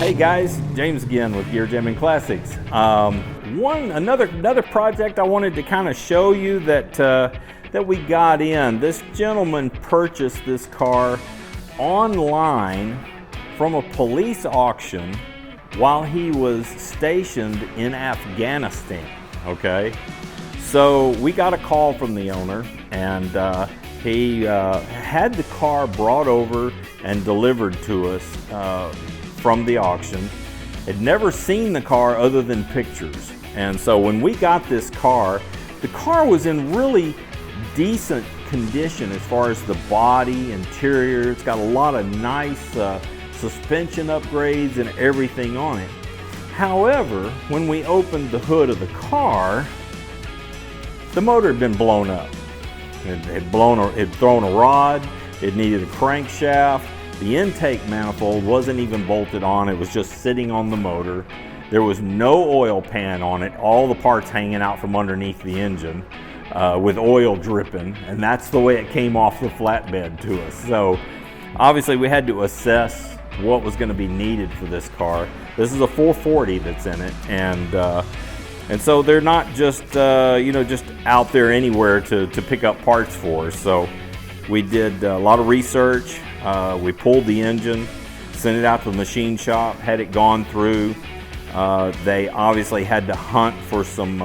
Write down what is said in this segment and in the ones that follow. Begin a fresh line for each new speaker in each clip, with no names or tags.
Hey guys, James again with Gear Jammin Classics. Another project I wanted to kind of show you that we got in. This gentleman purchased this car online from a police auction while he was stationed in Afghanistan. Okay, so we got a call from the owner, and he had the car brought over and delivered to us from the auction. Had never seen the car other than pictures, and so when we got this car, the car was in really decent condition as far as the body, interior. It's got a lot of nice suspension upgrades and everything on it. However, when we opened the hood of the car, the motor had been blown up. It had thrown a rod. It needed a crankshaft. The intake manifold wasn't even bolted on. It was just sitting on the motor. There was no oil pan on it. All the parts hanging out from underneath the engine with oil dripping, and that's the way it came off the flatbed to us. So obviously we had to assess what was going to be needed for this car. This is a 440 that's in it, and so they're not just just out there anywhere to pick up parts for us. So we did a lot of research. We pulled the engine, sent it out to the machine shop, had it gone through. They obviously had to hunt for some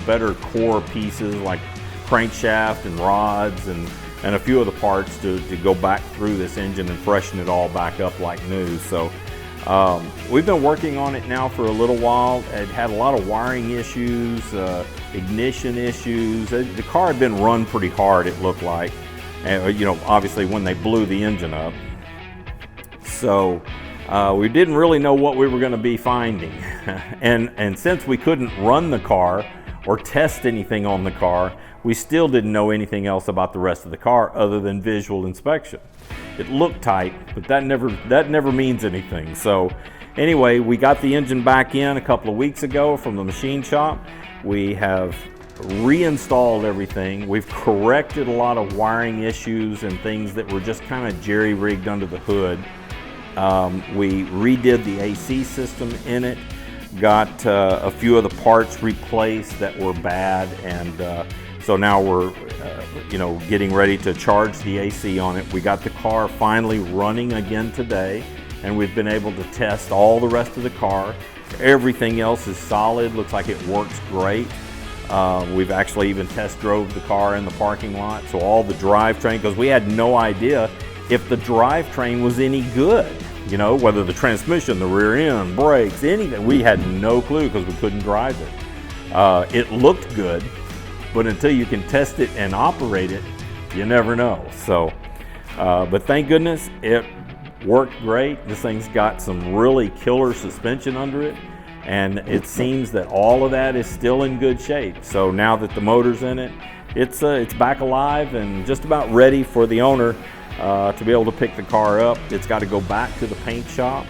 better core pieces like crankshaft and rods and a few of the parts to go back through this engine and freshen it all back up like new. So we've been working on it now for a little while. It had a lot of wiring issues, ignition issues. The car had been run pretty hard, it looked like, and obviously when they blew the engine up. So we didn't really know what we were going to be finding. and since we couldn't run the car or test anything on the car, we still didn't know anything else about the rest of the car other than visual inspection. It looked tight, but that never means anything. So anyway, we got the engine back in a couple of weeks ago from the machine shop. We have reinstalled everything. We've corrected a lot of wiring issues and things that were just kind of jerry-rigged under the hood. We redid the AC system in it, got a few of the parts replaced that were bad, and so now we're getting ready to charge the AC on it. We got the car finally running again today, and we've been able to test all the rest of the car. Everything else is solid, looks like it works great. We've actually even test drove the car in the parking lot, so all the drivetrain, because we had no idea if the drivetrain was any good, whether the transmission, the rear end, brakes, anything. We had no clue because we couldn't drive it. It looked good, but until you can test it and operate it, you never know. So, but thank goodness it worked great. This thing's got some really killer suspension under it, and it seems that all of that is still in good shape. So now that the motor's in it, it's back alive and just about ready for the owner to be able to pick the car up. It's got to go back to the paint shop.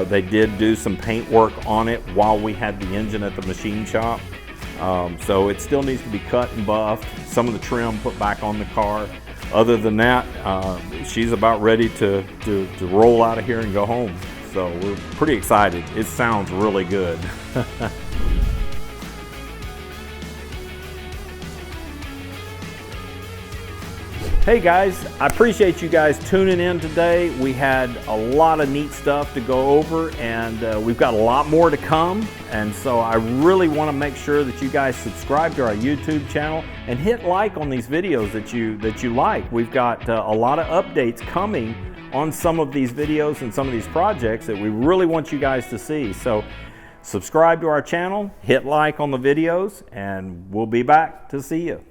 They did do some paint work on it while we had the engine at the machine shop. So it still needs to be cut and buffed, some of the trim put back on the car. Other than that, she's about ready to roll out of here and go home. So we're pretty excited. It sounds really good. Hey guys, I appreciate you guys tuning in today. We had a lot of neat stuff to go over, and we've got a lot more to come. And so I really want to make sure that you guys subscribe to our YouTube channel and hit like on these videos that you like. We've got a lot of updates coming on some of these videos and some of these projects that we really want you guys to see. So subscribe to our channel, hit like on the videos, and we'll be back to see you.